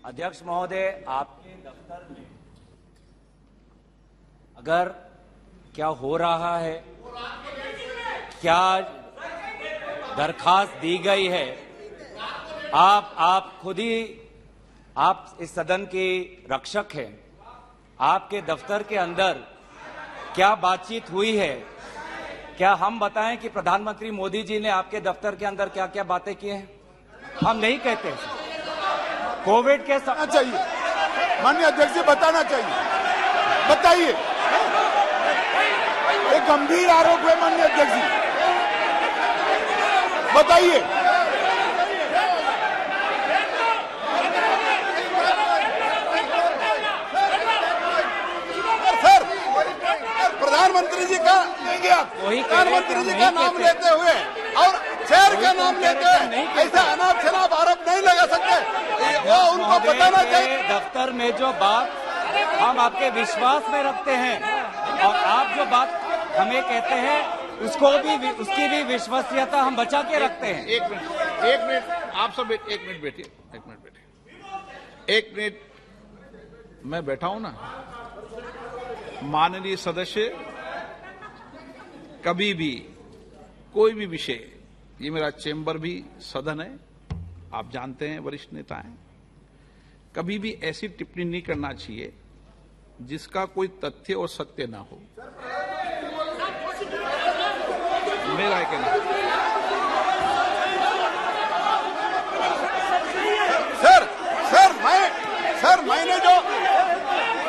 अध्यक्ष महोदय, आपके दफ्तर में अगर क्या हो रहा है, क्या दरखास्त दी गई है, आप खुद ही आप इस सदन के रक्षक हैं। आपके दफ्तर के अंदर क्या बातचीत हुई है? क्या हम बताएं कि प्रधानमंत्री मोदी जी ने आपके दफ्तर के अंदर क्या क्या बातें की हैं? हम नहीं कहते। कोविड के समय चाहिए माननीय अध्यक्ष जी, बताना चाहिए, बताइए। एक गंभीर आरोप है माननीय अध्यक्ष जी, बताइए। सर, प्रधानमंत्री जी का लेंगे आप, प्रधानमंत्री जी का नाम लेते हुए और शहर का नाम लेते हुए ऐसा अनाप शनाप आरोप नहीं लगा सकते। वो उनको बताना चाहिए। दफ्तर में जो बात हम आपके विश्वास में रखते हैं और आप जो बात हमें कहते हैं उसकी भी विश्वसनीयता हम बचा के रखते हैं। एक मिनट, आप सब एक मिनट बैठिए, एक मिनट मैं बैठा हूं ना। माननीय सदस्य, कभी भी कोई भी विषय, ये मेरा चेंबर भी सदन है, आप जानते हैं, वरिष्ठ नेता हैं, कभी भी ऐसी टिप्पणी नहीं करना चाहिए जिसका कोई तथ्य और सत्य ना हो। मेरा कहना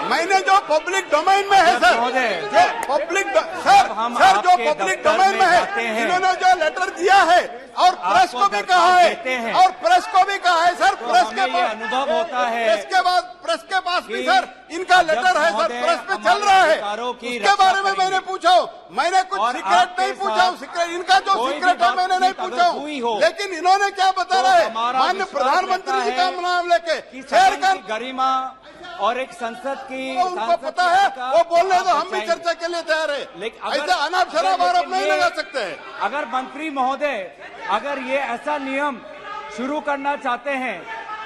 मैंने जो पब्लिक डोमेन में है सर, जो पब्लिक जो पब्लिक डोमेन में है, इन्होंने जो लेटर दिया है और प्रेस को भी कहा है, और प्रेस को भी कहा है सर, प्रेस के पास अनुभव होता है, प्रेस के पास भी सर इनका लेटर है सर, प्रेस पे चल रहा है। उसके बारे में मैंने पूछा, मैंने कुछ सीक्रेट नहीं पूछा, सीक्रेट इनका जो सीक्रेट है मैंने नहीं पूछा, लेकिन इन्होंने क्या बता रहा है माननीय प्रधानमंत्री जी का नाम लेके शहर का गरिमा और एक संसद की, उनको पता है, वो बोल रहे तो हम भी चर्चा के लिए तैयार है, लेकिन ऐसा अनाप शनाप आरोप नहीं लगा सकते हैं। अगर मंत्री महोदय अगर ये ऐसा नियम शुरू करना चाहते हैं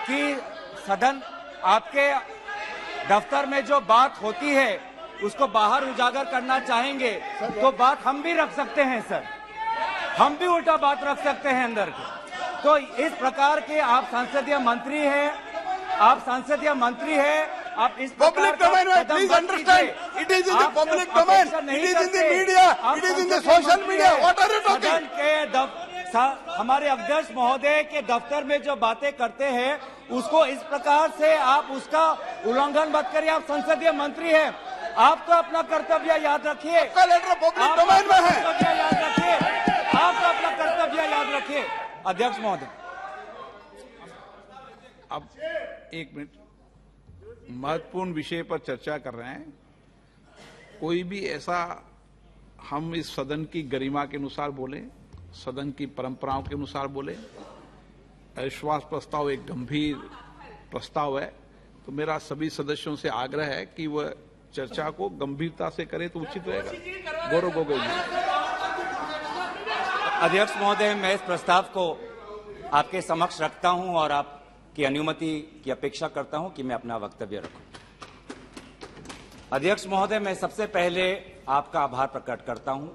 कि सदन आपके दफ्तर में जो बात होती है उसको बाहर उजागर करना चाहेंगे तो बात हम भी रख सकते हैं सर, हम भी उल्टा बात रख सकते हैं अंदर के। तो इस प्रकार के आप संसदीय मंत्री हैं, आप इस पब्लिक डोमेन में please understand, it is in the public domain, it is in the media, it is in the social media, what are you talking? हमारे अध्यक्ष महोदय के दफ्तर में जो बातें करते हैं उसको इस प्रकार से आप उसका उल्लंघन मत करिए। आप संसदीय मंत्री हैं, आपको अपना कर्तव्य याद रखिए। आपका लेटर पब्लिक डोमेन में है, याद रखिए, आपको अपना कर्तव्य याद रखिए। अध्यक्ष महोदय, अब एक मिनट, महत्वपूर्ण विषय पर चर्चा कर रहे हैं। कोई भी ऐसा, हम इस सदन की गरिमा के अनुसार बोले, सदन की परंपराओं के अनुसार बोले। अविश्वास प्रस्ताव एक गंभीर प्रस्ताव है, तो मेरा सभी सदस्यों से आग्रह है कि वह चर्चा को गंभीरता से करें तो उचित रहेगा। गौरव गोगोई जी। अध्यक्ष महोदय, मैं इस प्रस्ताव को आपके समक्ष रखता हूं और आपकी अनुमति की अपेक्षा करता हूं कि मैं अपना वक्तव्य रखूं। अध्यक्ष महोदय, मैं सबसे पहले आपका आभार प्रकट करता हूं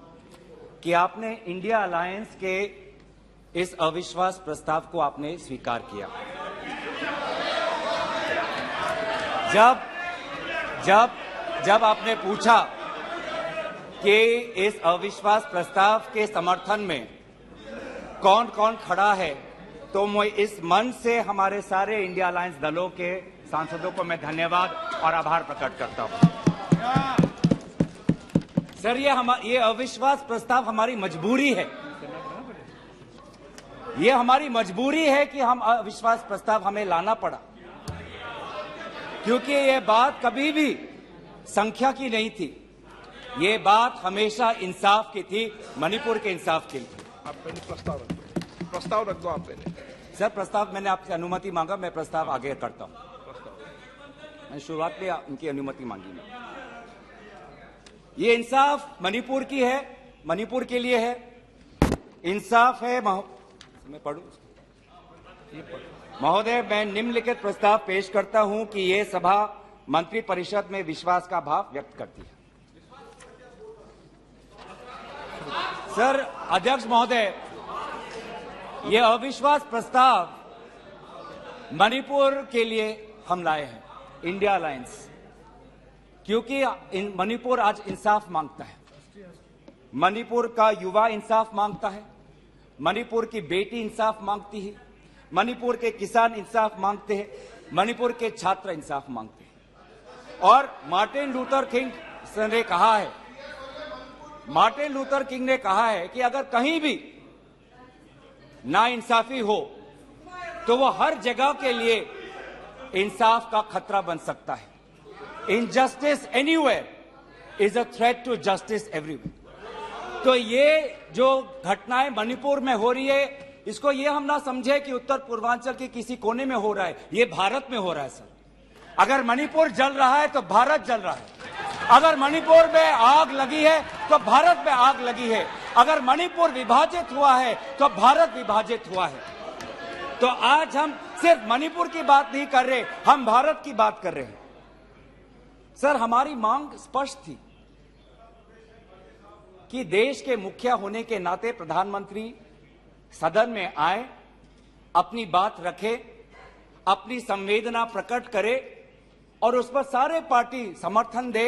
कि आपने इंडिया अलायंस के इस अविश्वास प्रस्ताव को आपने स्वीकार किया। जब आपने पूछा कि इस अविश्वास प्रस्ताव के समर्थन में कौन कौन खड़ा है, तो मैं इस मंच से हमारे सारे इंडिया अलायंस दलों के सांसदों को मैं धन्यवाद और आभार प्रकट करता हूं। सर, ये अविश्वास प्रस्ताव हमारी मजबूरी है, ये हमारी मजबूरी है कि हम अविश्वास प्रस्ताव हमें लाना पड़ा, क्योंकि ये बात कभी भी संख्या की नहीं थी, ये बात हमेशा इंसाफ की थी, मणिपुर के इंसाफ की थी। आप पहले प्रस्ताव रख दो आप पहले। सर, प्रस्ताव मैंने आपसे अनुमति मांगा, मैं प्रस्ताव आगे करता हूं। मैंने शुरुआत में उनकी अनुमति मांगी। ये इंसाफ मणिपुर की है, मणिपुर के लिए है, इंसाफ है। मैं पढ़ूं? महोदय, मैं निम्नलिखित प्रस्ताव पेश करता हूं कि ये सभा मंत्रिपरिषद में विश्वास का भाव व्यक्त करती है। सर, अध्यक्ष महोदय, ये अविश्वास प्रस्ताव मणिपुर के लिए हम लाए हैं, इंडिया अलायंस, क्योंकि मणिपुर आज इंसाफ मांगता है। मणिपुर का युवा इंसाफ मांगता है, मणिपुर की बेटी इंसाफ मांगती है, मणिपुर के किसान इंसाफ मांगते हैं, मणिपुर के छात्र इंसाफ मांगते हैं। और मार्टिन लूथर किंग ने कहा है, मार्टिन लूथर किंग ने कहा है कि अगर कहीं भी नाइंसाफी हो तो वो हर जगह के लिए इंसाफ का खतरा बन सकता है। Injustice anywhere is a threat to justice everywhere. तो ये जो घटनाएं मणिपुर में हो रही है, इसको ये हम ना समझे कि उत्तर पूर्वांचल के किसी कोने में हो रहा है, ये भारत में हो रहा है सर। अगर मणिपुर जल रहा है तो भारत जल रहा है। अगर मणिपुर में आग लगी है तो भारत में आग लगी है। अगर मणिपुर विभाजित हुआ है तो भारत विभाजित हुआ है। तो आज हम सिर्फ मणिपुर की बात नहीं कर रहे, हम भारत की बात कर रहे हैं। सर, हमारी मांग स्पष्ट थी कि देश के मुखिया होने के नाते प्रधानमंत्री सदन में आए, अपनी बात रखे, अपनी संवेदना प्रकट करे और उस पर सारे पार्टी समर्थन दे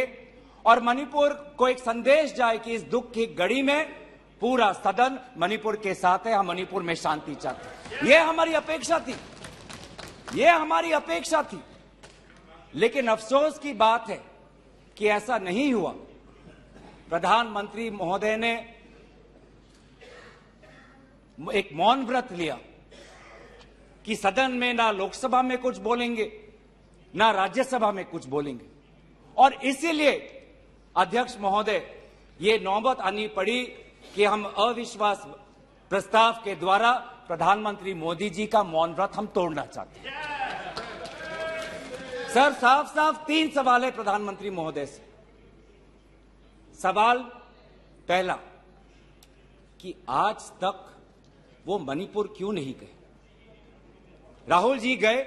और मणिपुर को एक संदेश जाए कि इस दुख की घड़ी में पूरा सदन मणिपुर के साथ है, हम मणिपुर में शांति चाहते हैं। ये हमारी अपेक्षा थी, ये हमारी अपेक्षा थी। लेकिन अफसोस की बात है कि ऐसा नहीं हुआ। प्रधानमंत्री महोदय ने एक मौन व्रत लिया कि सदन में ना लोकसभा में कुछ बोलेंगे, ना राज्यसभा में कुछ बोलेंगे। और इसीलिए अध्यक्ष महोदय, ये नौबत आनी पड़ी कि हम अविश्वास प्रस्ताव के द्वारा प्रधानमंत्री मोदी जी का मौन व्रत हम तोड़ना चाहते हैं। सर, साफ साफ 3 सवाल है प्रधानमंत्री महोदय से। सवाल पहला कि आज तक वो मणिपुर क्यों नहीं गए? राहुल जी गए,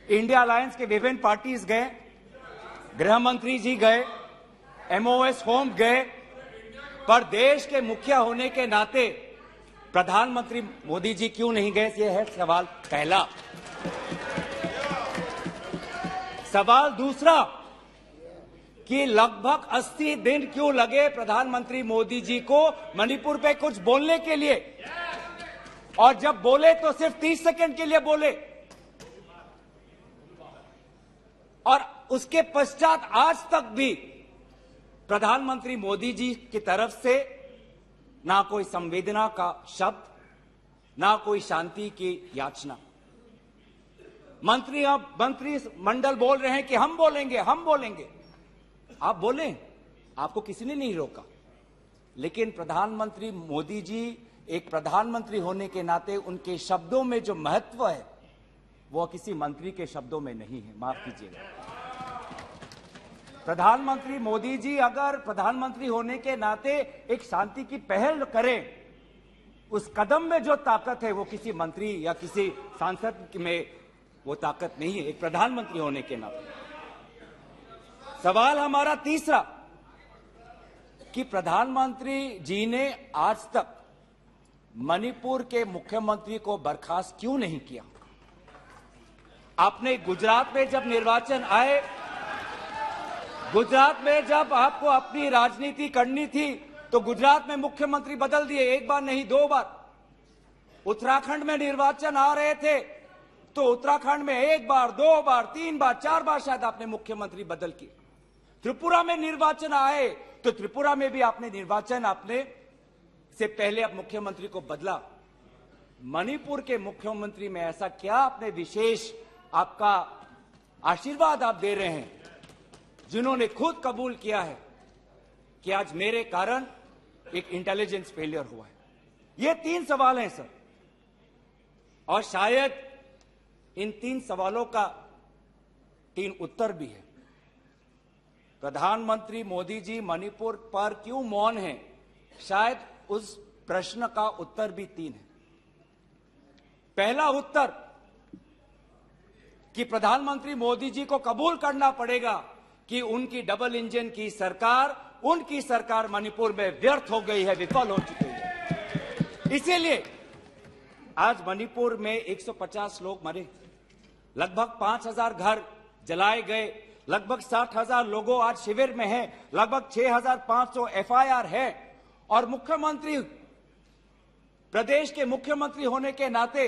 इंडिया अलायंस के विभिन्न पार्टीज गए, गृह मंत्री जी गए, एमओएस होम गए, पर देश के मुखिया होने के नाते प्रधानमंत्री मोदी जी क्यों नहीं गए? ये है सवाल पहला। सवाल दूसरा कि लगभग 80 दिन क्यों लगे प्रधानमंत्री मोदी जी को मणिपुर पे कुछ बोलने के लिए, और जब बोले तो सिर्फ 30 सेकंड के लिए बोले, और उसके पश्चात आज तक भी प्रधानमंत्री मोदी जी की तरफ से ना कोई संवेदना का शब्द, ना कोई शांति की याचना। मंत्री मंडल बोल रहे हैं कि हम बोलेंगे, हम बोलेंगे। आप बोले, आपको किसी ने नहीं रोका। लेकिन प्रधानमंत्री मोदी जी एक प्रधानमंत्री होने के नाते उनके शब्दों में जो महत्व है वो किसी मंत्री के शब्दों में नहीं है। माफ कीजिएगा। प्रधानमंत्री मोदी जी अगर प्रधानमंत्री होने के नाते एक शांति की पहल करें, उस कदम में जो ताकत है वो किसी मंत्री या किसी सांसद में वो ताकत नहीं है, एक प्रधानमंत्री होने के नाते। सवाल हमारा तीसरा कि प्रधानमंत्री जी ने आज तक मणिपुर के मुख्यमंत्री को बर्खास्त क्यों नहीं किया? आपने गुजरात में जब निर्वाचन आए, गुजरात में जब आपको अपनी राजनीति करनी थी तो गुजरात में मुख्यमंत्री बदल दिए, एक बार नहीं 2 बार। उत्तराखंड में निर्वाचन आ रहे थे तो उत्तराखंड में 1 बार, 2 बार, 3 बार, 4 बार शायद आपने मुख्यमंत्री बदल किए। त्रिपुरा में निर्वाचन आए तो त्रिपुरा में भी आपने निर्वाचन आपने से पहले अब मुख्यमंत्री को बदला। मणिपुर के मुख्यमंत्री में ऐसा क्या आपने विशेष आपका आशीर्वाद आप दे रहे हैं जिन्होंने खुद कबूल किया है कि आज मेरे कारण एक इंटेलिजेंस फेलियर हुआ है? ये 3 सवाल हैं सर, और शायद इन 3 सवालों का 3 उत्तर भी है। प्रधानमंत्री मोदी जी मणिपुर पर क्यों मौन हैं, शायद उस प्रश्न का उत्तर भी 3 है। पहला उत्तर कि प्रधानमंत्री मोदी जी को कबूल करना पड़ेगा कि उनकी डबल इंजन की सरकार, उनकी सरकार मणिपुर में व्यर्थ हो गई है, विफल हो चुकी है। इसीलिए आज मणिपुर में 150 लोग मरे, लगभग 5000 घर जलाए गए, लगभग 60,000 लोगों आज शिविर में हैं, लगभग 6,500 एफआईआर है। और मुख्यमंत्री, प्रदेश के मुख्यमंत्री होने के नाते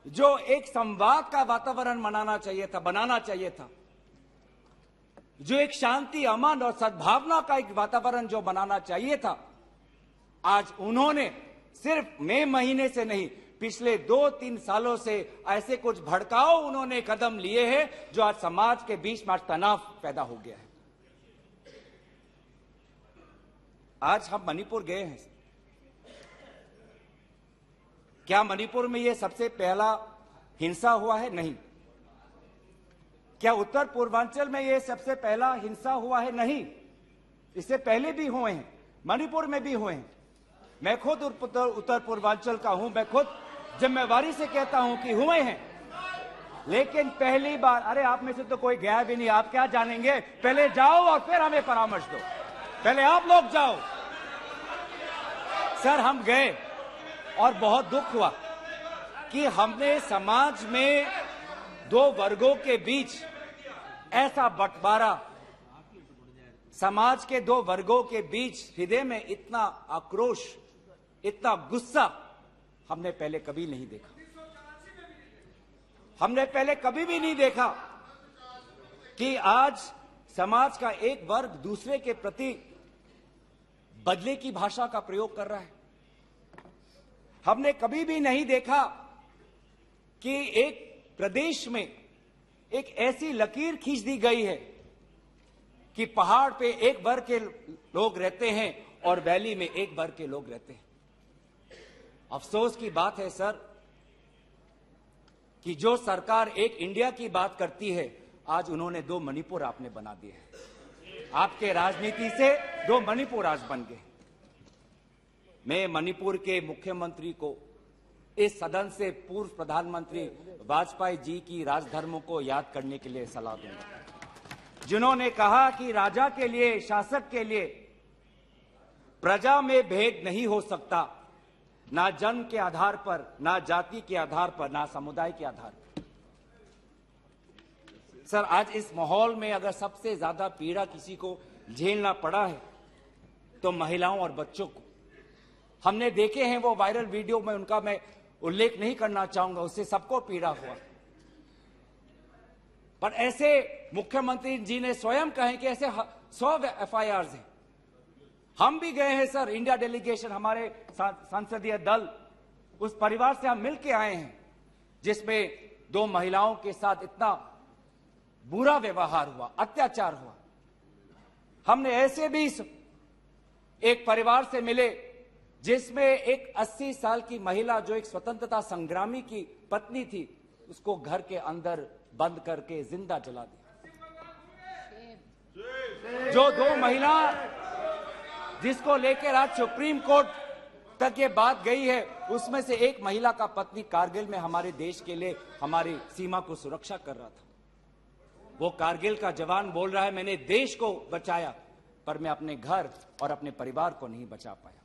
जो एक संवाद का वातावरण बनाना चाहिए था, जो एक शांति, अमन और सद्भावना का एक वातावरण जो बनाना चाहिए था, आज उन्होंने सिर्फ मई महीने से नहीं, पिछले 2-3 सालों से ऐसे कुछ भड़काऊ उन्होंने कदम लिए हैं जो आज समाज के बीच में तनाव पैदा हो गया है। आज हम मणिपुर गए हैं, क्या मणिपुर में यह सबसे पहला हिंसा हुआ है? नहीं। क्या उत्तर पूर्वांचल में यह सबसे पहला हिंसा हुआ है? नहीं। इससे पहले भी हुए हैं, मणिपुर में भी हुए हैं। मैं खुद उत्तर पूर्वांचल का हूं, मैं खुद जिम्मेवारी से कहता हूं कि हुए हैं, लेकिन पहली बार, अरे आप में से तो कोई गया भी नहीं, आप क्या जानेंगे? पहले जाओ और फिर हमें परामर्श दो, पहले आप लोग जाओ। सर, हम गए और बहुत दुख हुआ कि हमने समाज में दो वर्गों के बीच ऐसा बंटवारा, समाज के दो वर्गों के बीच हृदय में इतना आक्रोश, इतना गुस्सा हमने पहले कभी नहीं देखा। हमने पहले कभी भी नहीं देखा कि आज समाज का एक वर्ग दूसरे के प्रति बदले की भाषा का प्रयोग कर रहा है। हमने कभी भी नहीं देखा कि एक प्रदेश में एक ऐसी लकीर खींच दी गई है कि पहाड़ पे एक वर्ग के लोग रहते हैं और वैली में एक वर्ग के लोग रहते हैं। अफसोस की बात है सर कि जो सरकार एक इंडिया की बात करती है, आज उन्होंने दो मणिपुर आपने बना दिए हैं। आपके राजनीति से दो मणिपुर आज बन गए। मैं मणिपुर के मुख्यमंत्री को इस सदन से पूर्व प्रधानमंत्री वाजपेयी जी की राजधर्मों को याद करने के लिए सलाह दूंगा, जिन्होंने कहा कि राजा के लिए, शासक के लिए प्रजा में भेद नहीं हो सकता, ना जन्म के आधार पर, ना जाति के आधार पर, ना समुदाय के आधार पर। सर, आज इस माहौल में अगर सबसे ज्यादा पीड़ा किसी को झेलना पड़ा है तो महिलाओं और बच्चों को। हमने देखे हैं वो वायरल वीडियो में, उनका मैं उल्लेख नहीं करना चाहूंगा, उससे सबको पीड़ा हुआ। पर ऐसे मुख्यमंत्री जी ने स्वयं कहे कि ऐसे 100 एफआईआर हैं। हम भी गए हैं सर, इंडिया डेलीगेशन, हमारे संसदीय दल, उस परिवार से हम मिलकर आए हैं जिसमें 2 महिलाओं के साथ इतना बुरा व्यवहार हुआ, अत्याचार हुआ। हमने ऐसे भी एक परिवार से मिले जिसमें एक 80 साल की महिला, जो एक स्वतंत्रता संग्रामी की पत्नी थी, उसको घर के अंदर बंद करके जिंदा जला दिया। जो 2 महिला जिसको लेकर आज सुप्रीम कोर्ट तक ये बात गई है, उसमें से एक महिला का पत्नी कारगिल में हमारे देश के लिए हमारी सीमा को सुरक्षा कर रहा था। वो कारगिल का जवान बोल रहा है, मैंने देश को बचाया, पर मैं अपने घर और अपने परिवार को नहीं बचा पाया।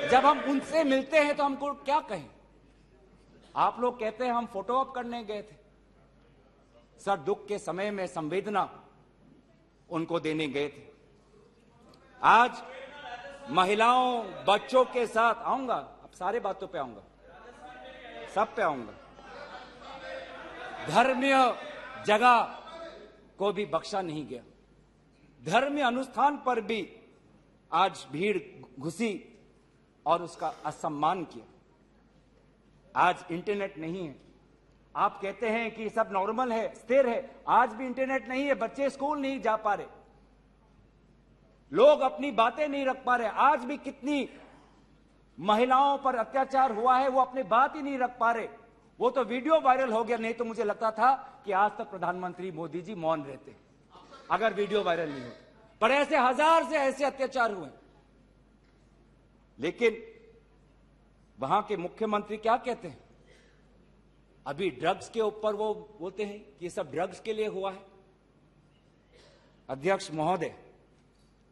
जब हम उनसे मिलते हैं तो हमको क्या कहें? आप लोग कहते हैं हम फोटो ऑप करने गए थे। सर, दुख के समय में संवेदना उनको देने गए थे। आज महिलाओं, बच्चों के साथ आऊंगा, अब सारे बातों पे आऊंगा, सब पे आऊंगा। धर्मीय जगह को भी बख्शा नहीं गया। धर्मीय अनुष्ठान पर भी आज भीड़ घुसी और उसका असम्मान किया। आज इंटरनेट नहीं है। आप कहते हैं कि सब नॉर्मल है, स्थिर है, आज भी इंटरनेट नहीं है, बच्चे स्कूल नहीं जा पा रहे, लोग अपनी बातें नहीं रख पा रहे। आज भी कितनी महिलाओं पर अत्याचार हुआ है, वो अपनी बात ही नहीं रख पा रहे। वो तो वीडियो वायरल हो गया, नहीं तो मुझे लगता था कि आज तक प्रधानमंत्री मोदी जी मौन रहते अगर वीडियो वायरल नहीं होता। पर ऐसे हजार से ऐसे अत्याचार हुए, लेकिन वहां के मुख्यमंत्री क्या कहते हैं? अभी ड्रग्स के ऊपर वो बोलते हैं कि ये सब ड्रग्स के लिए हुआ है। अध्यक्ष महोदय,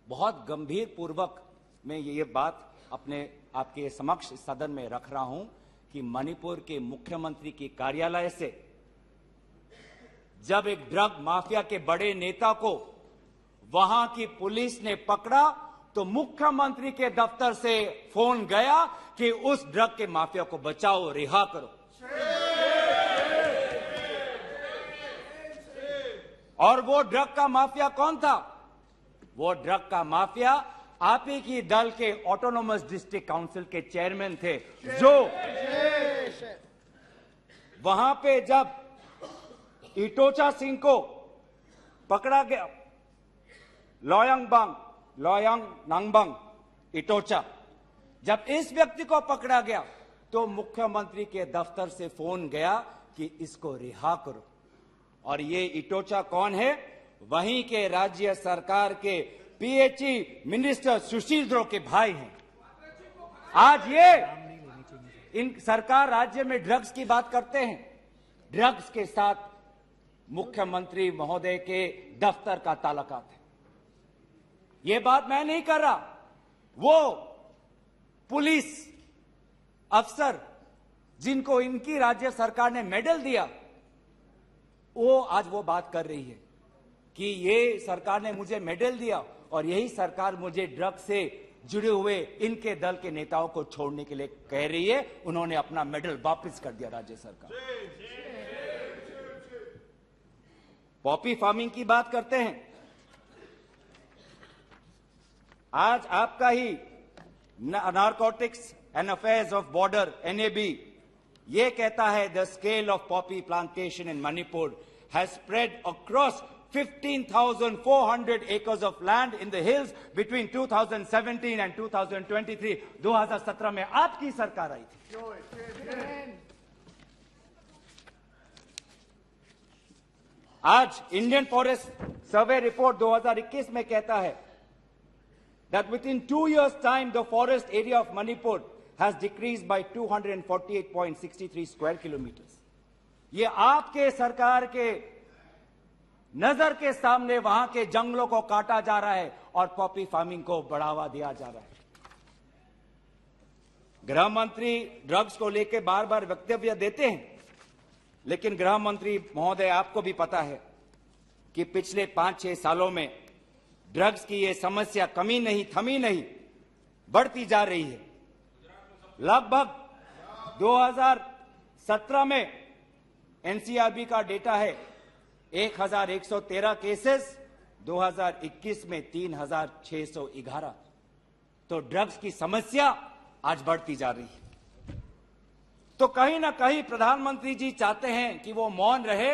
बहुत गंभीर पूर्वक मैं ये बात अपने आपके समक्ष सदन में रख रहा हूं कि मणिपुर के मुख्यमंत्री के कार्यालय से जब एक ड्रग माफिया के बड़े नेता को वहां की पुलिस ने पकड़ा तो मुख्यमंत्री के दफ्तर से फोन गया कि उस ड्रग के माफिया को बचाओ, रिहा करो। और वो ड्रग का माफिया कौन था? वो ड्रग का माफिया आप ही की दल के ऑटोनोमस डिस्ट्रिक्ट काउंसिल के चेयरमैन थे, जो वहां पे जब इटोचा सिंह को पकड़ा गया, लोयांग नांगबंग इटोचा, जब इस व्यक्ति को पकड़ा गया तो मुख्यमंत्री के दफ्तर से फोन गया कि इसको रिहा करो। और ये इटोचा कौन है? वहीं के राज्य सरकार के पीएचई मिनिस्टर सुशील द्रो के भाई हैं। आज ये इन सरकार राज्य में ड्रग्स की बात करते हैं, ड्रग्स के साथ मुख्यमंत्री महोदय के दफ्तर का ताल्लुकात है। ये बात मैं नहीं कर रहा, वो पुलिस अफसर जिनको इनकी राज्य सरकार ने मेडल दिया, वो आज वो बात कर रही है कि ये सरकार ने मुझे मेडल दिया और यही सरकार मुझे ड्रग से जुड़े हुए इनके दल के नेताओं को छोड़ने के लिए कह रही है। उन्होंने अपना मेडल वापस कर दिया राज्य सरकार। पॉपी फार्मिंग की बात करते हैं। आज आपका ही narcotics and affairs of border NAB ये कहता है the scale of poppy plantation in Manipur has spread across 15,400 acres of land in the hills between 2017 and 2023। 2017 में आपकी सरकार आई थी। आज इंडियन फॉरेस्ट सर्वे रिपोर्ट 2021 में कहता है that within 2 years time the forest area of Manipur has decreased by 248.63 square kilometers। ये आपके सरकार के नजर के सामने वहां के जंगलों को काटा जा रहा है और पॉपी फार्मिंग को बढ़ावा दिया जा रहा है। गृह मंत्री ड्रग्स को लेकर बार बार वक्तव्य देते हैं, लेकिन गृह मंत्री महोदय आपको भी पता है कि पिछले 5-6 सालों में ड्रग्स की ये समस्या कमी नहीं, थमी नहीं, बढ़ती जा रही है। लगभग 2017 में NCRB का डेटा है 1113 केसेस, 2021 में 3611। तो ड्रग्स की समस्या आज बढ़ती जा रही है। तो कहीं ना कहीं प्रधानमंत्री जी चाहते हैं कि वो मौन रहे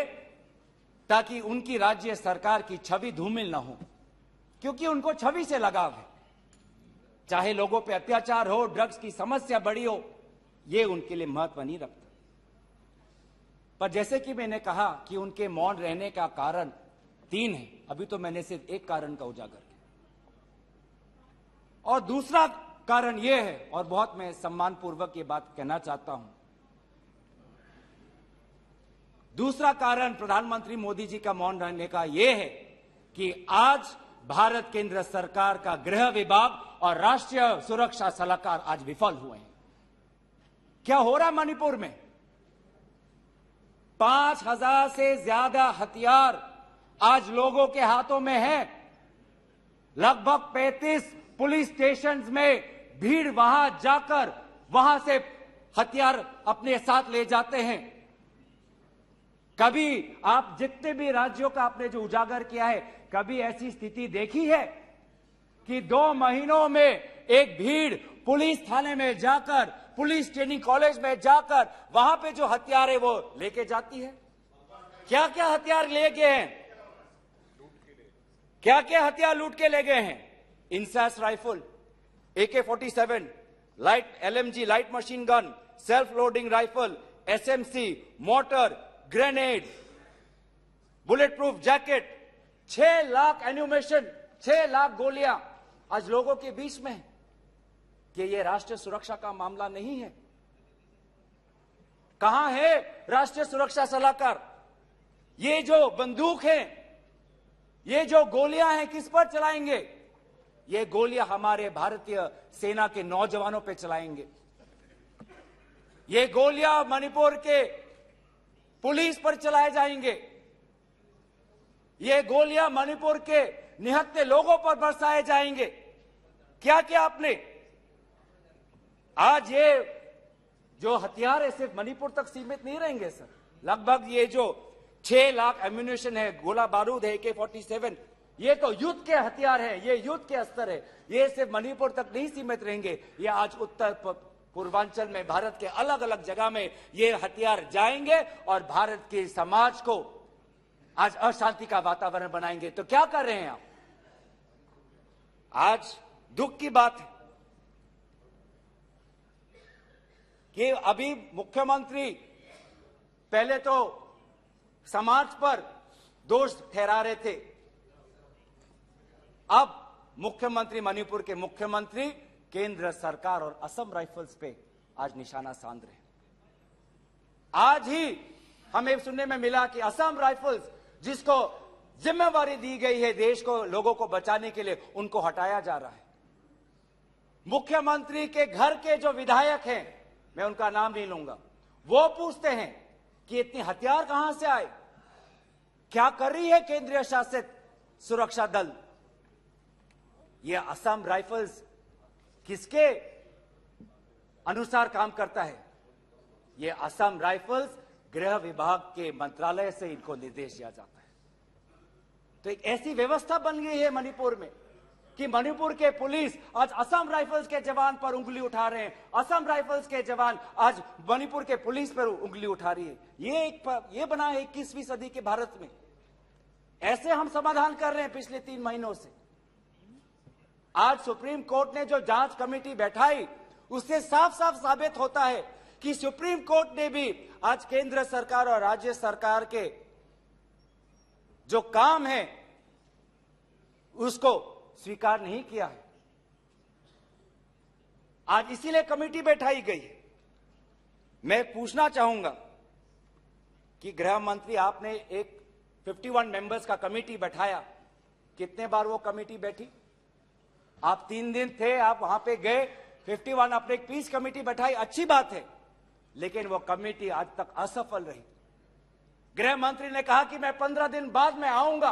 ताकि उनकी राज्य सरकार की छवि धूमिल ना हो, क्योंकि उनको छवि से लगाव है। चाहे लोगों पे अत्याचार हो, ड्रग्स की समस्या बड़ी हो, ये उनके लिए महत्व नहीं रखता। पर जैसे कि मैंने कहा कि उनके मौन रहने का कारण 3 है, अभी तो मैंने सिर्फ एक कारण का उजागर किया। और दूसरा कारण यह है, और बहुत मैं सम्मानपूर्वक ये बात कहना चाहता हूं, दूसरा कारण प्रधानमंत्री मोदी जी का मौन रहने का यह है कि आज भारत केंद्र सरकार का गृह विभाग और राष्ट्रीय सुरक्षा सलाहकार आज विफल हुए हैं। क्या हो रहा मणिपुर में? 5000 से ज्यादा हथियार आज लोगों के हाथों में है। लगभग 35 पुलिस स्टेशंस में भीड़ वहां जाकर वहां से हथियार अपने साथ ले जाते हैं। कभी आप जितने भी राज्यों का आपने जो उजागर किया है, कभी ऐसी स्थिति देखी है कि 2 महीनों में एक भीड़ पुलिस थाने में जाकर, पुलिस ट्रेनिंग कॉलेज में जाकर वहां पे जो हथियार है वो लेके जाती है? क्या क्या हथियार ले गए हैं? क्या क्या हथियार लूट के ले गए हैं? INSAS rifle, AK-47, light LMG light machine gun, self loading rifle, SMC, mortar, grenade, bullet proof jacket, 6 lakh ammunition, 6 lakh गोलियां आज लोगों के बीच में है। कि ये राष्ट्रीय सुरक्षा का मामला नहीं है? कहां है राष्ट्रीय सुरक्षा सलाहकार? ये जो बंदूक है, ये जो गोलियां हैं, किस पर चलाएंगे? ये गोलियां हमारे भारतीय सेना के नौजवानों पे चलाएंगे। ये गोलियां मणिपुर के पुलिस पर चलाए जाएंगे। ये गोलियां मणिपुर के निहत्थे लोगों पर बरसाए जाएंगे। क्या क्या आपने आज ये जो हथियार है सिर्फ मणिपुर तक सीमित नहीं रहेंगे सर। लगभग ये जो 6 लाख एम्यूनिशन है, गोला बारूद है, AK-47, ये तो युद्ध के हथियार है, ये युद्ध के अस्त्र है। ये सिर्फ मणिपुर तक नहीं सीमित रहेंगे, ये आज उत्तर पूर्वांचल में भारत के अलग अलग जगह में ये हथियार जाएंगे और भारत के समाज को आज अशांति का वातावरण बनाएंगे। तो क्या कर रहे हैं आप? आज दुख की बात है कि अभी मुख्यमंत्री पहले तो समाज पर दोष ठहरा रहे थे, अब मुख्यमंत्री, मणिपुर के मुख्यमंत्री केंद्र सरकार और असम राइफल्स पे आज निशाना साध रहे हैं। आज ही हमें सुनने में मिला कि असम राइफल्स, जिसको जिम्मेवारी दी गई है देश को, लोगों को बचाने के लिए, उनको हटाया जा रहा है। मुख्यमंत्री के घर के जो विधायक हैं, मैं उनका नाम नहीं लूंगा, वो पूछते हैं कि इतने हथियार कहां से आए, क्या कर रही है केंद्रीय शासित सुरक्षा दल? ये असम राइफल्स किसके अनुसार काम करता है? ये असम राइफल्स गृह विभाग के मंत्रालय से इनको निर्देश दिया जाता है। तो एक ऐसी व्यवस्था बन गई है मणिपुर में कि मणिपुर के पुलिस आज असम राइफल्स के जवान पर उंगली उठा रहे हैं, असम राइफल्स के जवान आज मणिपुर के पुलिस पर उंगली उठा रही है। ये बना है 21वीं सदी के भारत में। ऐसे हम समाधान कर रहे हैं पिछले 3 महीनों से। आज सुप्रीम कोर्ट ने जो जांच कमेटी बैठाई, उससे साफ साफ साबित होता है कि सुप्रीम कोर्ट ने भी आज केंद्र सरकार और राज्य सरकार के जो काम है उसको स्वीकार नहीं किया है। आज इसीलिए कमेटी बैठाई गई है। मैं पूछना चाहूंगा कि गृह मंत्री, आपने एक 51 मेंबर्स का कमेटी बैठाया, कितने बार वो कमेटी बैठी? आप 3 दिन थे, आप वहां पे गए, 51 आपने एक पीस कमेटी बैठाई, अच्छी बात है, लेकिन वो कमेटी आज तक असफल रही। गृह मंत्री ने कहा कि मैं 15 दिन बाद में आऊंगा,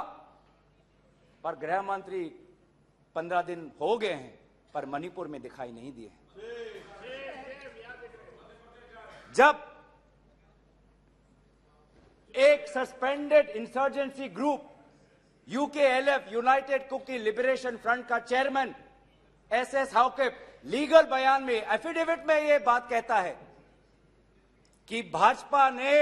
पर गृह मंत्री 15 दिन हो गए हैं पर मणिपुर में दिखाई नहीं दिए। जब एक suspended insurgency group UKLF, United Kuki Liberation Front का चेयरमैन SS हाउके लीगल बयान में, एफिडेविट में यह बात कहता है कि भाजपा ने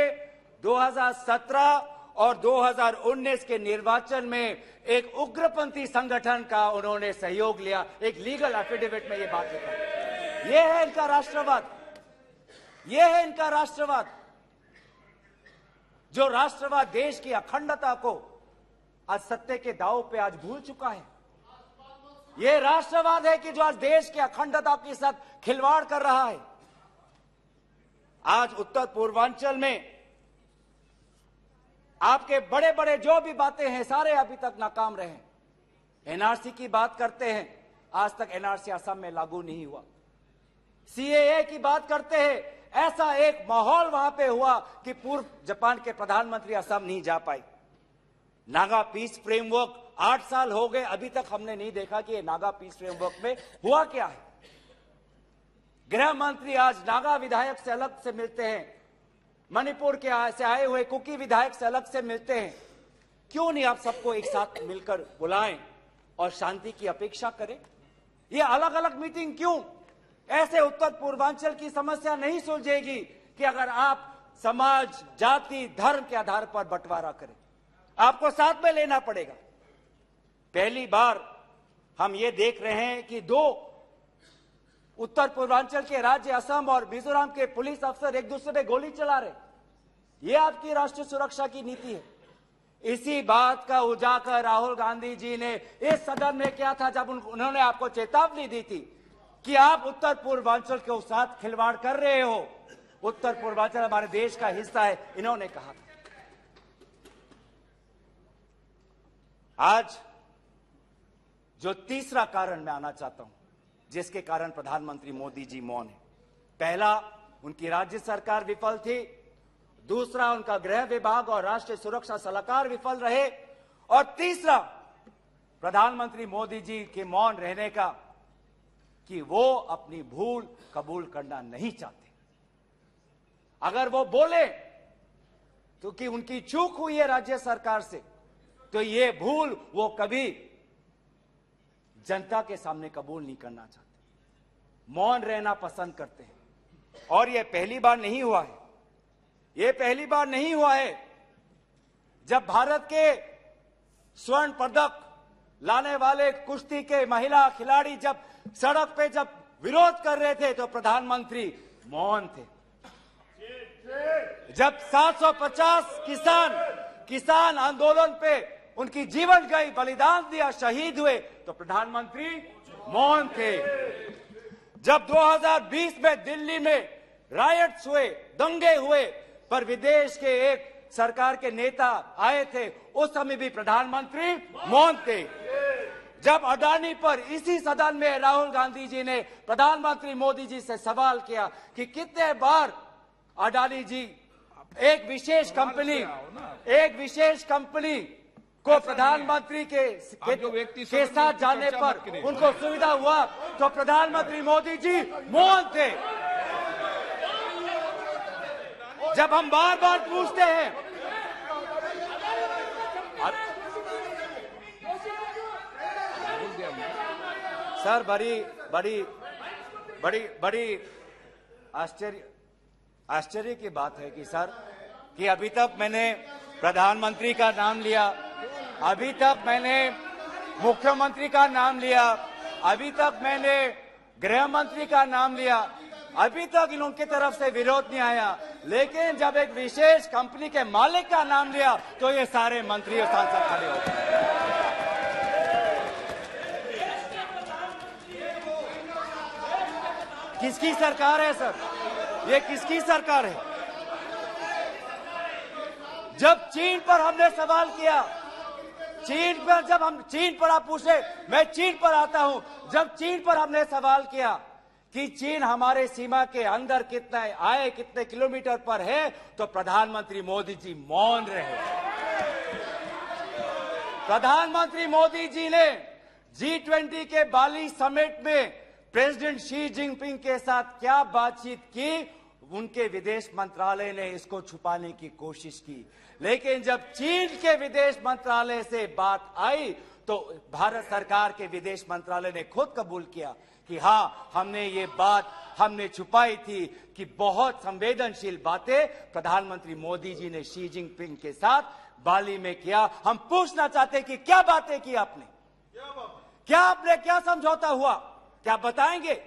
2017 और 2019 के निर्वाचन में एक उग्रपंथी संगठन का उन्होंने सहयोग लिया। एक लीगल एफिडेविट में यह बात लिखा है। यह है इनका राष्ट्रवाद, यह है इनका राष्ट्रवाद, जो राष्ट्रवाद देश की अखंडता को आज सत्य के दांव पे आज भूल चुका है। यह राष्ट्रवाद है कि जो आज देश की अखंडता के साथ खिलवाड़ कर रहा है। आज उत्तर पूर्वांचल में आपके बड़े बड़े जो भी बातें हैं सारे अभी तक नाकाम रहे। NRC की बात करते हैं, आज तक NRC असम में लागू नहीं हुआ। CAA की बात करते हैं, ऐसा एक माहौल वहां पे हुआ कि पूर्व जापान के प्रधानमंत्री असम नहीं जा पाए। नागा पीस फ्रेमवर्क 8 साल हो गए, अभी तक हमने नहीं देखा कि ये नागा पीस फ्रेमवर्क में हुआ क्या है। गृह मंत्री आज नागा विधायक से अलग से मिलते हैं, मणिपुर के से आए हुए कुकी विधायक से अलग से मिलते हैं। क्यों नहीं आप सबको एक साथ मिलकर बुलाएं और शांति की अपेक्षा करें? ये अलग अलग मीटिंग क्यों? ऐसे उत्तर पूर्वांचल की समस्या नहीं सुलझेगी कि अगर आप समाज, जाति, धर्म के आधार पर बंटवारा करें। आपको साथ में लेना पड़ेगा। पहली बार हम ये देख रहे हैं कि 2 उत्तर पूर्वांचल के राज्य असम और मिजोरम के पुलिस अफसर एक दूसरे पे गोली चला रहे। ये आपकी राष्ट्रीय सुरक्षा की नीति है। इसी बात का उजागर राहुल गांधी जी ने इस सदन में किया था जब उन्होंने आपको चेतावनी दी थी कि आप उत्तर पूर्वांचल के साथ खिलवाड़ कर रहे हो। उत्तर पूर्वांचल हमारे देश का हिस्सा है, इन्होंने कहा था। आज जो तीसरा कारण मैं आना चाहता हूं, जिसके कारण प्रधानमंत्री मोदी जी मौन है। पहला, उनकी राज्य सरकार विफल थी। दूसरा, उनका गृह विभाग और राष्ट्रीय सुरक्षा सलाहकार विफल रहे। और तीसरा, प्रधानमंत्री मोदी जी के मौन रहने का कि वो अपनी भूल कबूल करना नहीं चाहते। अगर वो बोले तो कि उनकी चूक हुई है राज्य सरकार से, तो ये भूल वो कभी जनता के सामने कबूल नहीं करना चाहते, मौन रहना पसंद करते हैं। और ये पहली बार नहीं हुआ है, ये पहली बार नहीं हुआ है जब भारत के स्वर्ण पदक लाने वाले कुश्ती के महिला खिलाड़ी जब सड़क पे जब विरोध कर रहे थे तो प्रधानमंत्री मौन थे। जब 750 किसान आंदोलन पे उनकी जीवन गई, बलिदान दिया, शहीद हुए, तो प्रधानमंत्री मौन थे। जब 2020 में दिल्ली में रायट्स हुए, दंगे हुए, पर विदेश के एक सरकार के नेता आए थे, उस समय भी प्रधानमंत्री मौन थे। जब अडानी पर इसी सदन में राहुल गांधी जी ने प्रधानमंत्री मोदी जी से सवाल किया कि कितने बार अडानी जी एक विशेष कंपनी को प्रधानमंत्री के साथ जाने पर उनको सुविधा हुआ, तो प्रधानमंत्री मोदी जी मौन थे। जब हम बार बार पूछते हैं, सर बड़ी आश्चर्य की बात है कि सर कि अभी तक मैंने प्रधानमंत्री का नाम लिया, अभी तक मैंने मुख्यमंत्री का नाम लिया, अभी तक मैंने गृह मंत्री का नाम लिया, अभी तक इनकी तरफ से विरोध नहीं आया, लेकिन जब एक विशेष कंपनी के मालिक का नाम लिया तो ये सारे मंत्री और सांसद खड़े हो गए। किसकी सरकार है सर? ये किसकी सरकार है? जब चीन पर हमने सवाल किया, चीन पर आप पूछे, मैं चीन पर आता हूं, जब चीन पर हमने सवाल किया कि चीन हमारे सीमा के अंदर कितने किलोमीटर पर है, तो प्रधानमंत्री मोदी जी मौन रहे। प्रधानमंत्री मोदी जी ने G20 के बाली समिट में प्रेसिडेंट शी जिनपिंग के साथ क्या बातचीत की, उनके विदेश मंत्रालय ने इसको छुपाने की कोशिश की, लेकिन जब चीन के विदेश मंत्रालय से बात आई तो भारत सरकार के विदेश मंत्रालय ने खुद कबूल किया कि हाँ, हमने छुपाई थी कि बहुत संवेदनशील बातें प्रधानमंत्री मोदी जी ने शी जिनपिंग के साथ बाली में किया। हम पूछना चाहते कि क्या बातें की आपने, क्या समझौता हुआ, क्या बताएंगे?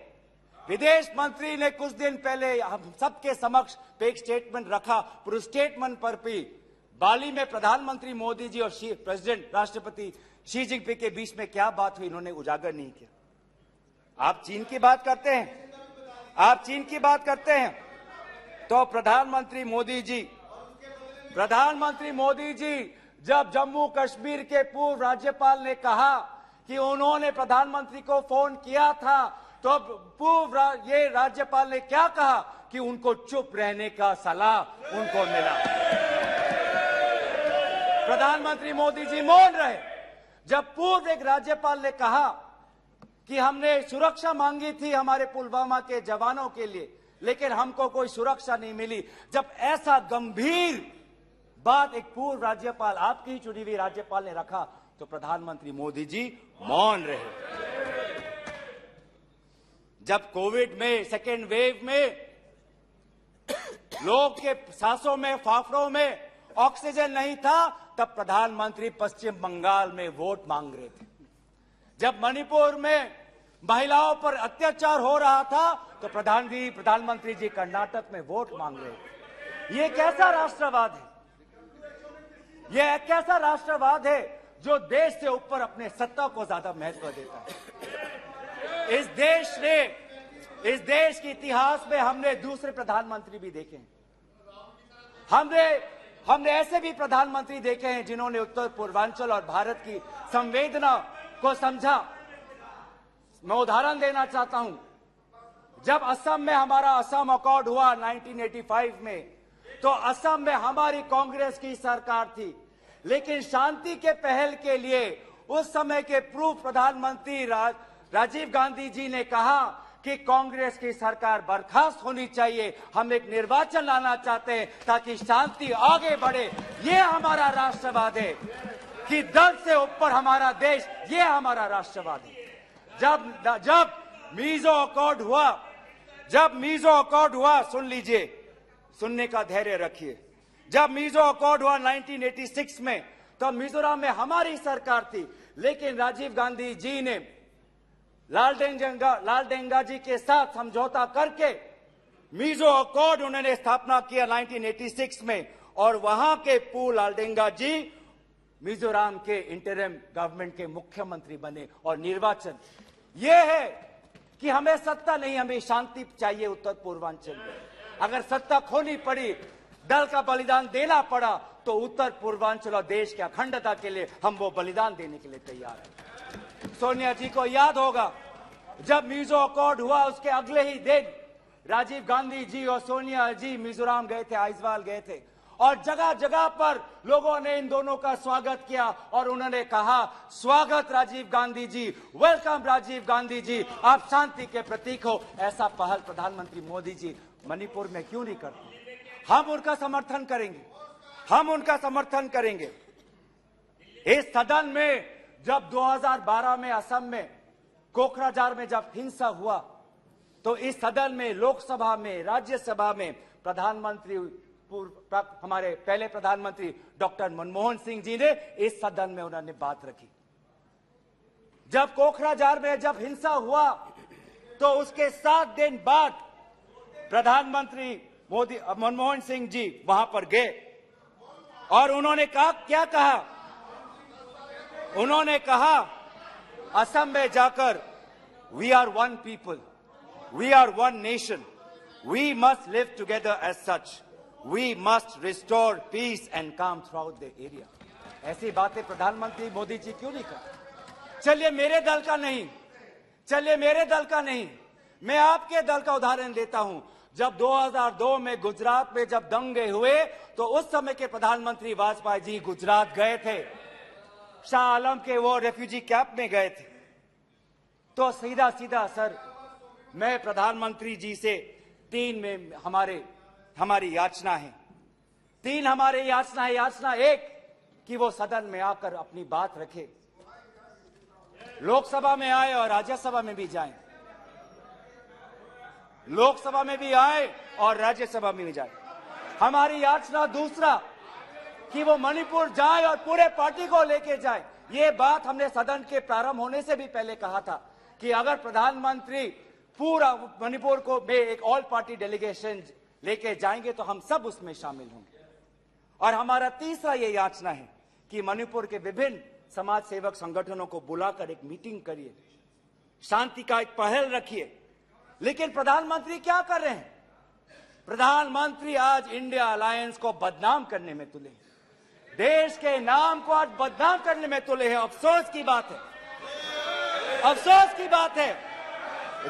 विदेश मंत्री ने कुछ दिन पहले हम सबके समक्ष एक स्टेटमेंट रखा, पर उस स्टेटमेंट पर भी बाली में प्रधानमंत्री मोदी जी और प्रेसिडेंट राष्ट्रपति शी जिनपिंग के बीच में क्या बात हुई, इन्होंने उजागर नहीं किया। आप चीन की बात करते हैं, तो प्रधानमंत्री मोदी जी जब जम्मू कश्मीर के पूर्व राज्यपाल ने कहा कि उन्होंने प्रधानमंत्री को फोन किया था, तो ये राज्यपाल ने क्या कहा कि उनको चुप रहने का सलाह उनको मिला। प्रधानमंत्री मोदी जी मौन रहे। जब पूर्व एक राज्यपाल ने कहा कि हमने सुरक्षा मांगी थी हमारे पुलवामा के जवानों के लिए, लेकिन हमको कोई सुरक्षा नहीं मिली, जब ऐसा गंभीर बात एक पूर्व राज्यपाल, आपकी ही चुनी हुई राज्यपाल ने रखा, तो प्रधानमंत्री मोदी जी मौन रहे। जब कोविड में सेकेंड वेव में लोग के सांसों में, फाफड़ों में ऑक्सीजन नहीं था, तब प्रधानमंत्री पश्चिम बंगाल में वोट मांग रहे थे। जब मणिपुर में महिलाओं पर अत्याचार हो रहा था, तो प्रधानमंत्री जी कर्नाटक में वोट मांग रहे थे। ये कैसा राष्ट्रवाद है? यह कैसा राष्ट्रवाद है जो देश से ऊपर अपने सत्ता को ज्यादा महत्व देता है? इस देश ने इस देश के इतिहास में हमने दूसरे प्रधानमंत्री भी देखे हैं। हमने ऐसे भी प्रधानमंत्री देखे हैं जिन्होंने उत्तर पूर्वांचल और भारत की संवेदना को समझा। मैं उदाहरण देना चाहता हूं, जब असम में हमारा असम अकॉर्ड हुआ 1985 में, तो असम में हमारी कांग्रेस की सरकार थी, लेकिन शांति के पहल के लिए उस समय के पूर्व प्रधानमंत्री राजीव गांधी जी ने कहा कि कांग्रेस की सरकार बर्खास्त होनी चाहिए, हम एक निर्वाचन लाना चाहते हैं ताकि शांति आगे बढ़े। ये हमारा राष्ट्रवाद है कि दल से ऊपर हमारा देश, ये हमारा राष्ट्रवाद है। जब मीजो अकॉर्ड हुआ, सुन लीजिए, सुनने का धैर्य रखिए। जब मीजो अकॉर्ड हुआ 1986 में, तो मिजोरम में हमारी सरकार थी, लेकिन राजीव गांधी जी ने लालडेंगा जी के साथ समझौता करके मीजो अकॉर्ड उन्होंने स्थापना किया 1986 में, और वहां के पू लालडेंगा जी मिजोरम के इंटरिम गवर्नमेंट के मुख्यमंत्री बने। और निर्वाचन यह है कि हमें सत्ता नहीं, हमें शांति चाहिए उत्तर पूर्वांचल में। अगर सत्ता खोनी पड़ी, दल का बलिदान देना पड़ा, तो उत्तर पूर्वांचल और देश की अखंडता के लिए हम वो बलिदान देने के लिए तैयार हैं। सोनिया जी को याद होगा, जब मीजो अकॉर्ड हुआ उसके अगले ही दिन राजीव गांधी जी और सोनिया जी मिजोरम गए थे, आइजवाल गए थे, और जगह जगह पर लोगों ने इन दोनों का स्वागत किया और उन्होंने कहा, स्वागत राजीव गांधी जी, वेलकम राजीव गांधी जी, आप शांति के प्रतीक हो। ऐसा पहल प्रधानमंत्री मोदी जी मणिपुर में क्यों नहीं करते? हम उनका समर्थन करेंगे, हम उनका समर्थन करेंगे। इस सदन में जब 2012 में असम में कोकराझार में जब हिंसा हुआ, तो इस सदन में, लोकसभा में, राज्यसभा में प्रधानमंत्री, हमारे पहले प्रधानमंत्री डॉक्टर मनमोहन सिंह जी ने इस सदन में उन्होंने बात रखी। जब कोकराझार में जब हिंसा हुआ, तो उसके 7 दिन बाद प्रधानमंत्री मनमोहन सिंह जी वहां पर गए और उन्होंने कहा, क्या कहा? उन्होंने कहा असम में जाकर, we are one people, we are one nation, we must live together as such, we must restore peace and calm throughout the area. ऐसी बातें प्रधानमंत्री मोदी जी क्यों नहीं कर? चलिए मेरे दल का नहीं, चलिए मेरे दल का नहीं, मैं आपके दल का उदाहरण देता हूं। जब 2002 में गुजरात में जब दंगे हुए, तो उस समय के प्रधानमंत्री वाजपेयी जी गुजरात गए थे, शाह आलम के वो रेफ्यूजी कैंप में गए थे। तो सीधा सीधा सर, मैं प्रधानमंत्री जी से 3 में हमारी याचना है, 3 हमारे याचना है। याचना 1 कि वो सदन में आकर अपनी बात रखे, लोकसभा में आए और राज्यसभा में भी जाएं, लोकसभा में भी आए और राज्यसभा में भी जाए। हमारी याचना दूसरा कि वो मणिपुर जाए और पूरे पार्टी को लेके जाए। ये बात हमने सदन के प्रारंभ होने से भी पहले कहा था कि अगर प्रधानमंत्री पूरा मणिपुर को में एक ऑल पार्टी डेलीगेशन लेके जाएंगे तो हम सब उसमें शामिल होंगे। और हमारा तीसरा ये याचना है कि मणिपुर के विभिन्न समाज सेवक संगठनों को बुलाकर एक मीटिंग करिए, शांति का एक पहल रखिए। लेकिन प्रधानमंत्री क्या कर रहे हैं? प्रधानमंत्री आज इंडिया अलायंस को बदनाम करने में तुले, देश के नाम को आज बदनाम करने में तुले हैं। अफसोस की बात है, अफसोस की बात है,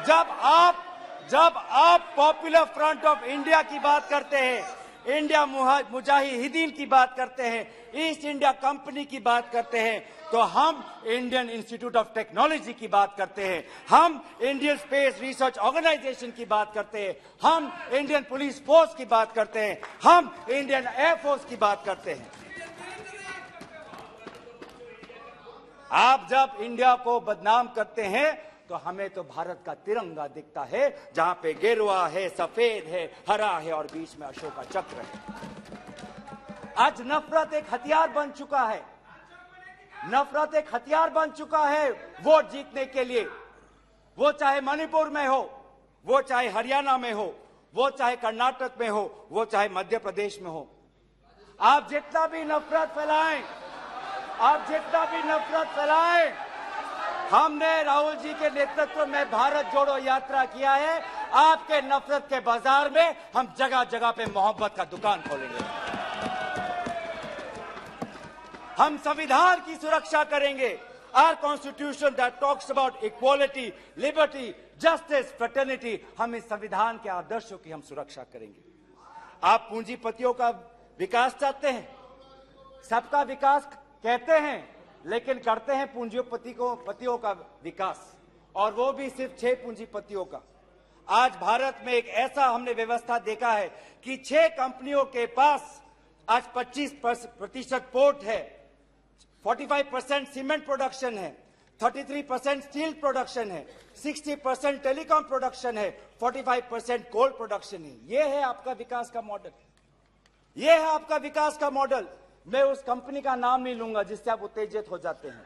जब आप पॉपुलर फ्रंट ऑफ इंडिया की बात करते हैं, इंडिया मुजाहिदीन की बात करते हैं, ईस्ट इंडिया कंपनी की बात करते हैं, तो हम इंडियन इंस्टीट्यूट ऑफ टेक्नोलॉजी की बात करते हैं, हम इंडियन स्पेस रिसर्च ऑर्गेनाइजेशन की बात करते हैं, हम इंडियन पुलिस फोर्स की बात करते हैं, हम इंडियन एयरफोर्स की बात करते हैं। आप जब इंडिया को बदनाम करते हैं तो हमें तो भारत का तिरंगा दिखता है, जहां पे गेरुआ है, सफेद है, हरा है और बीच में अशोक का चक्र है। आज नफरत एक हथियार बन चुका है, नफरत एक हथियार बन चुका है वोट जीतने के लिए। वो चाहे मणिपुर में हो, वो चाहे हरियाणा में हो, वो चाहे कर्नाटक में हो, वो चाहे मध्य प्रदेश में हो। आप जितना भी नफरत फैलाएं, आप जितना भी नफरत फैलाएं, हमने राहुल जी के नेतृत्व में भारत जोड़ो यात्रा किया है आपके नफरत के बाजार में हम जगह जगह पे मोहब्बत का दुकान खोलेंगे। हम संविधान की सुरक्षा करेंगे। Our constitution that talks about equality, liberty, justice, fraternity, हम इस संविधान के आदर्शों की हम सुरक्षा करेंगे। आप पूंजीपतियों का विकास चाहते हैं, सबका विकास कहते हैं, लेकिन करते हैं पूंजीपतियों का विकास, और वो भी सिर्फ 6 पूंजीपतियों का। आज भारत में एक ऐसा हमने व्यवस्था देखा है कि 6 कंपनियों के पास आज 25% पोर्ट है, 45% सीमेंट प्रोडक्शन है, 33% स्टील प्रोडक्शन है, 60% टेलीकॉम प्रोडक्शन है, 45% कोल प्रोडक्शन है। यह है आपका विकास का मॉडल, यह है आपका विकास का मॉडल। मैं उस कंपनी का नाम नहीं लूंगा जिससे आप उत्तेजित हो जाते हैं,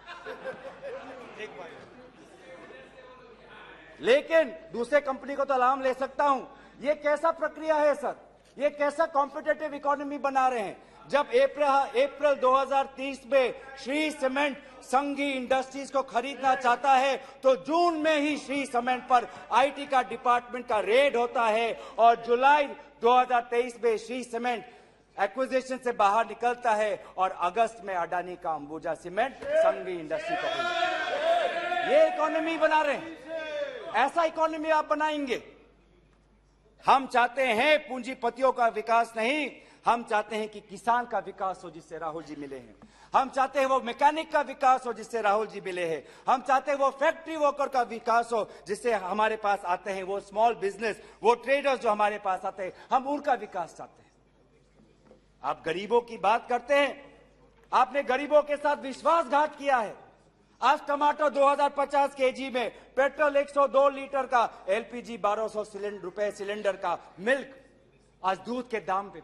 लेकिन दूसरे कंपनी को तो नाम ले सकता हूं। यह कैसा प्रक्रिया है सर? ये कैसा कॉम्पिटेटिव इकोनॉमी बना रहे हैं? जब अप्रैल 2030 में श्री सीमेंट संघी इंडस्ट्रीज को खरीदना चाहता है तो जून में ही श्री सीमेंट पर आईटी का डिपार्टमेंट का रेड होता है, और जुलाई 2023 में श्री सीमेंट एक्विजिशन से बाहर निकलता है, और अगस्त में अडानी का अंबुजा सीमेंट संघी इंडस्ट्री को खरीदता है। ये इकोनॉमी बना रहे हैं, ऐसा इकोनॉमी आप बनाएंगे? हम चाहते हैं पूंजीपतियों का विकास नहीं, हम चाहते हैं कि किसान का विकास हो जिससे राहुल जी मिले हैं। हम चाहते हैं वो मैकेनिक का विकास हो जिससे राहुल जी मिले हैं। हम चाहते हैं वो फैक्ट्री वर्कर का विकास हो जिससे हमारे पास आते हैं वो स्मॉल बिजनेस, वो ट्रेडर्स जो हमारे पास आते हैं, हम उनका विकास चाहते हैं। आप गरीबों की बात करते हैं, आपने गरीबों के साथ विश्वासघात किया है। आज टमाटर 2050 केजी में, पेट्रोल 102 लीटर का, एलपीजी 1200 रुपए सिलेंडर का, मिल्क, आज दूध के दाम पे।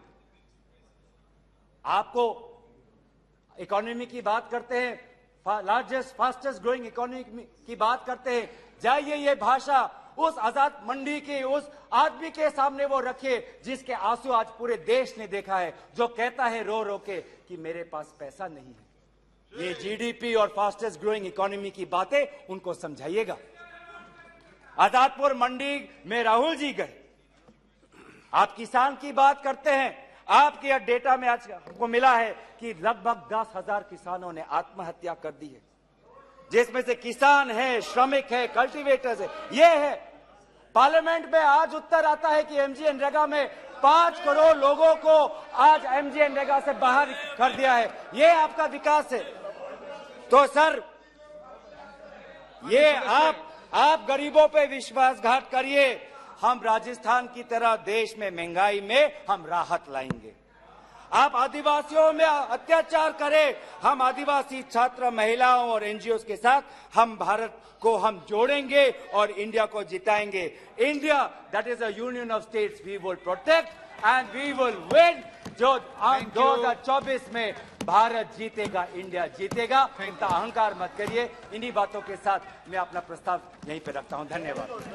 आपको इकोनॉमी की बात करते हैं, लार्जेस्ट फास्टेस्ट ग्रोइंग इकोनॉमी की बात करते हैं, जाइए ये भाषा उस आजाद मंडी के उस आदमी के सामने वो रखिए जिसके आंसू आज पूरे देश ने देखा है, जो कहता है रो रो के कि मेरे पास पैसा नहीं है। ये जीडीपी और फास्टेस्ट ग्रोइंग इकोनॉमी की बातें उनको समझाइएगा। आजादपुर मंडी में राहुल जी गए, आप किसान की बात करते हैं, आपके डेटा में आज हमको मिला है कि लगभग 10,000 किसानों ने आत्महत्या कर दी है, जिसमें से किसान है, श्रमिक है, कल्टीवेटर्स है। ये है पार्लियामेंट में आज उत्तर आता है कि एमजीएनरेगा में 5 करोड़ लोगों को आज एमजीएनरेगा से बाहर कर दिया है। ये आपका विकास है? तो सर ये आप गरीबों पे विश्वासघात करिए, हम राजस्थान की तरह देश में महंगाई में हम राहत लाएंगे। आप आदिवासियों में अत्याचार करें, हम आदिवासी छात्र, महिलाओं और एनजीओ के साथ हम भारत को हम जोड़ेंगे और इंडिया को जिताएंगे। India that is a union of states we will protect and we will win. जो 2024 में भारत जीतेगा, इंडिया जीतेगा। इतना अहंकार मत करिए। इन्हीं बातों के साथ मैं अपना प्रस्ताव यहीं पे रखता हूं। धन्यवाद।